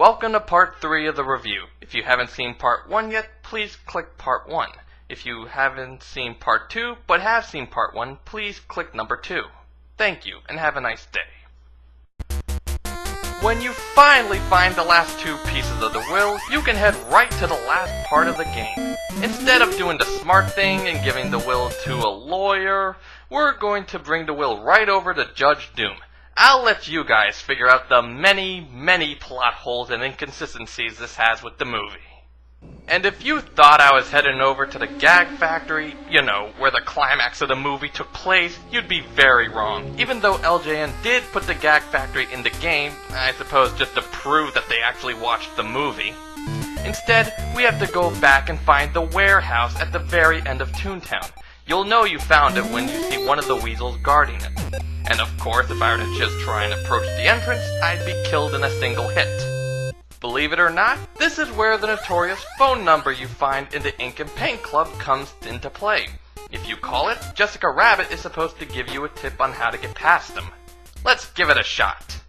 Welcome to part 3 of the review. If you haven't seen part 1 yet, please click part 1. If you haven't seen part 2, but have seen part 1, please click number 2. Thank you, and have a nice day. When you finally find the last 2 pieces of the will, you can head right to the last part of the game. Instead of doing the smart thing and giving the will to a lawyer, we're going to bring the will right over to Judge Doom. I'll let you guys figure out the many plot holes and inconsistencies this has with the movie. And if you thought I was heading over to the gag factory, you know, where the climax of the movie took place, you'd be very wrong. Even though LJN did put the gag factory in the game, I suppose just to prove that they actually watched the movie. Instead, we have to go back and find the warehouse at the very end of Toontown. You'll know you found it when you see one of the weasels guarding it. And of course, if I were to just try and approach the entrance, I'd be killed in a single hit. Believe it or not, this is where the notorious phone number you find in the Ink and Paint Club comes into play. If you call it, Jessica Rabbit is supposed to give you a tip on how to get past them. Let's give it a shot.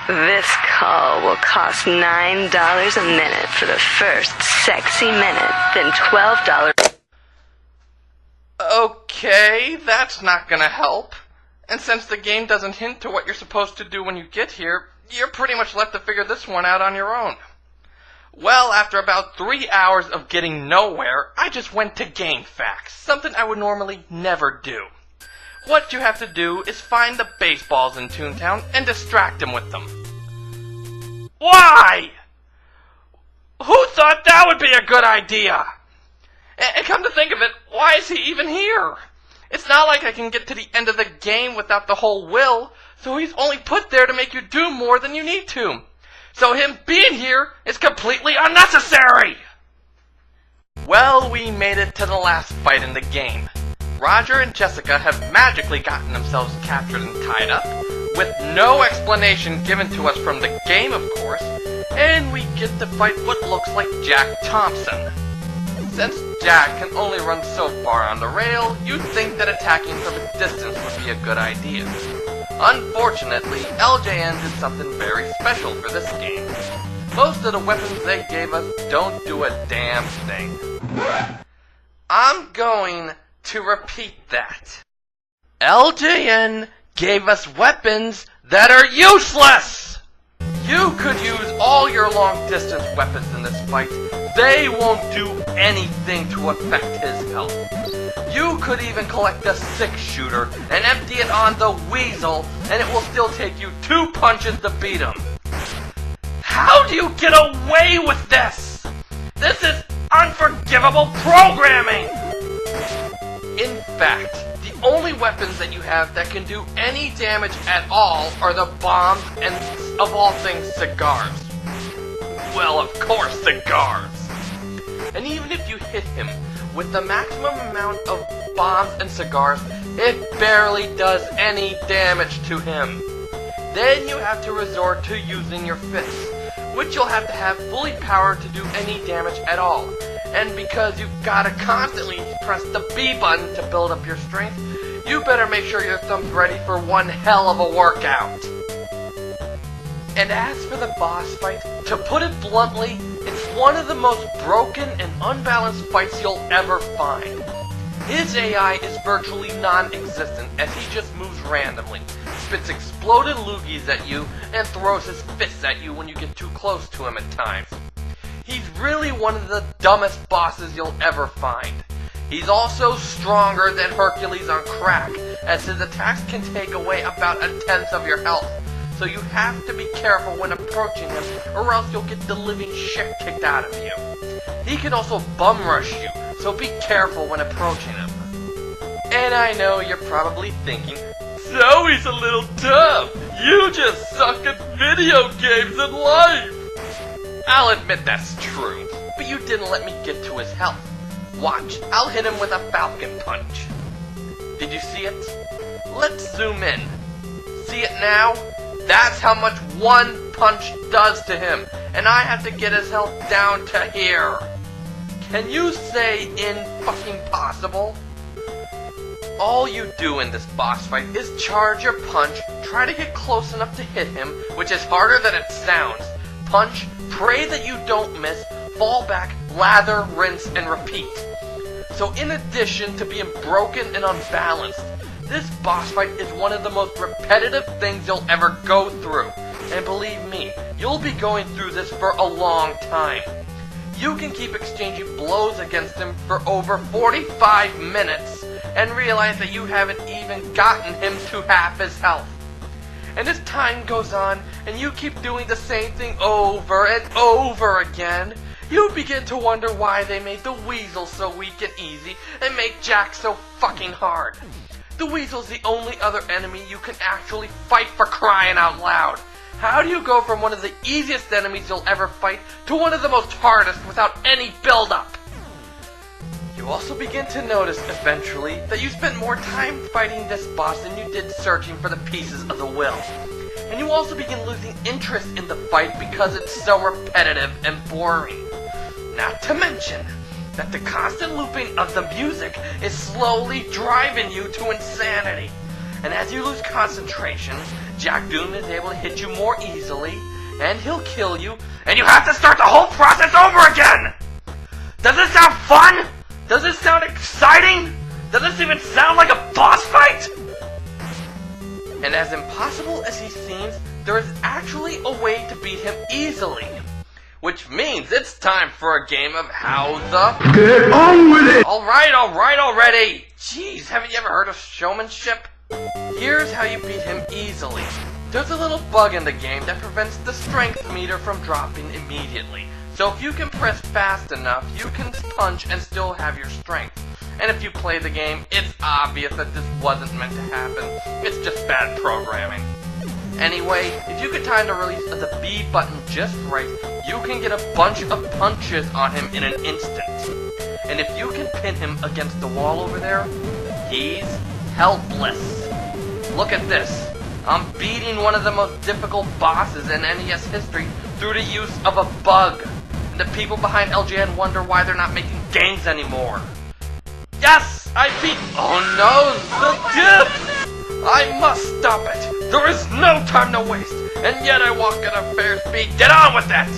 This call will cost $9 a minute for the first sexy minute, then $12. Okay, that's not gonna help. And since the game doesn't hint to what you're supposed to do when you get here, you're pretty much left to figure this one out on your own. Well, after about 3 hours of getting nowhere, I just went to GameFAQs, something I would normally never do. What you have to do is find the baseballs in Toontown and distract them with them. Why? Who thought that would be a good idea? And come to think of it, why is he even here? It's not like I can get to the end of the game without the whole will, so he's only put there to make you do more than you need to. So him being here is completely unnecessary! Well, we made it to the last fight in the game. Roger and Jessica have magically gotten themselves captured and tied up, with no explanation given to us from the game, of course, and we get to fight what looks like Jack Thompson. Since Jack can only run so far on the rail, you'd think that attacking from a distance would be a good idea. Unfortunately, LJN did something very special for this game. Most of the weapons they gave us don't do a damn thing. I'm going to repeat that. LJN gave us weapons that are useless! You could use all your long-distance weapons in this fight. They won't do anything to affect his health. You could even collect a 6-shooter and empty it on the weasel, and it will still take you 2 punches to beat him. How do you get away with this? This is unforgivable programming! In fact, the only weapons that you have that can do any damage at all are the bombs and, of all things, cigars. Well, of course, cigars! And even if you hit him with the maximum amount of bombs and cigars, it barely does any damage to him. Then you have to resort to using your fists, which you'll have to have fully powered to do any damage at all. And because you've gotta constantly press the B button to build up your strength, you better make sure your thumb's ready for one hell of a workout. And as for the boss fight, to put it bluntly, it's one of the most broken and unbalanced fights you'll ever find. His AI is virtually non-existent as he just moves randomly, spits exploded loogies at you, and throws his fists at you when you get too close to him at times. He's really one of the dumbest bosses you'll ever find. He's also stronger than Hercules on crack, as his attacks can take away about 1/10 of your health. So you have to be careful when approaching him, or else you'll get the living shit kicked out of you. He can also bum rush you, so be careful when approaching him. And I know you're probably thinking, Zoe's a little dumb. You just suck at video games in life. I'll admit that's true, but you didn't let me get to his health. Watch, I'll hit him with a falcon punch. Did you see it? Let's zoom in. See it now? That's how much one punch does to him, and I have to get his health down to here. Can you say in-fucking-possible? All you do in this boss fight is charge your punch, try to get close enough to hit him, which is harder than it sounds. Punch, pray that you don't miss, fall back, lather, rinse, and repeat. So in addition to being broken and unbalanced, this boss fight is one of the most repetitive things you'll ever go through. And believe me, you'll be going through this for a long time. You can keep exchanging blows against him for over 45 minutes and realize that you haven't even gotten him to half his health. And as time goes on, and you keep doing the same thing over and over again, you begin to wonder why they made the Weasel so weak and easy and make Jack so fucking hard. The Weasel's the only other enemy you can actually fight, for crying out loud. How do you go from one of the easiest enemies you'll ever fight to one of the most hardest without any build-up? You also begin to notice eventually that you spent more time fighting this boss than you did searching for the pieces of the will. And you also begin losing interest in the fight because it's so repetitive and boring. Not to mention that the constant looping of the music is slowly driving you to insanity. And as you lose concentration, Jack Doom is able to hit you more easily, and he'll kill you, and you have to start the whole process over again! Does this sound fun? Does this sound exciting? Does this even sound like a boss fight? And as impossible as he seems, there is actually a way to beat him easily. Which means it's time for a game of How the... Get on with it! Alright already! Jeez, haven't you ever heard of showmanship? Here's how you beat him easily. There's a little bug in the game that prevents the strength meter from dropping immediately. So if you can press fast enough, you can punch and still have your strength. And if you play the game, it's obvious that this wasn't meant to happen. It's just bad programming. Anyway, if you can time the release of the B button just right, you can get a bunch of punches on him in an instant. And if you can pin him against the wall over there, he's helpless. Look at this. I'm beating one of the most difficult bosses in NES history through the use of a bug. And the people behind LGN wonder why they're not making games anymore. Yes! I beat... Oh no! The dip! I must stop it! There is no time to waste! And yet I walk at a fair speed. Get on with that!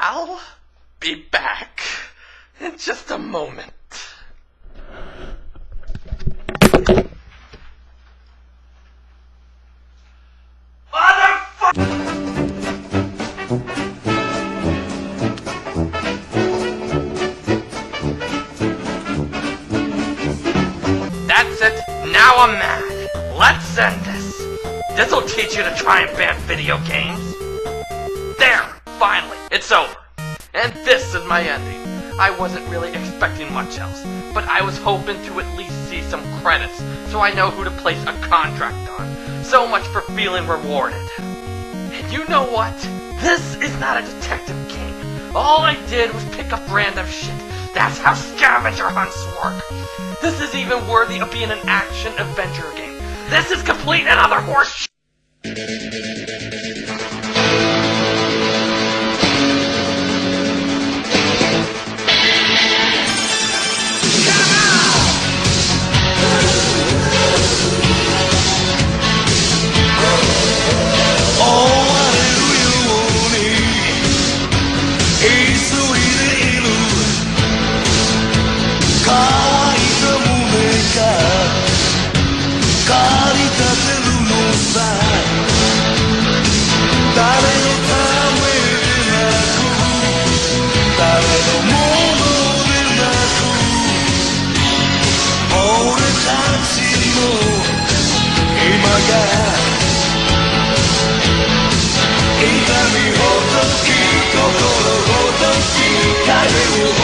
I'll be back in just a moment. That's it. Now I'm mad. Let's end this. This'll teach you to try and ban video games. There. Finally, it's over. And this is my ending. I wasn't really expecting much else, but I was hoping to at least see some credits, so I know who to place a contract on. So much for feeling rewarded. And you know what? This is not a detective game. All I did was pick up random shit. That's how scavenger hunts work. This is even worthy of being an action-adventure game. This is complete and utter horse shit. It'll be all the key,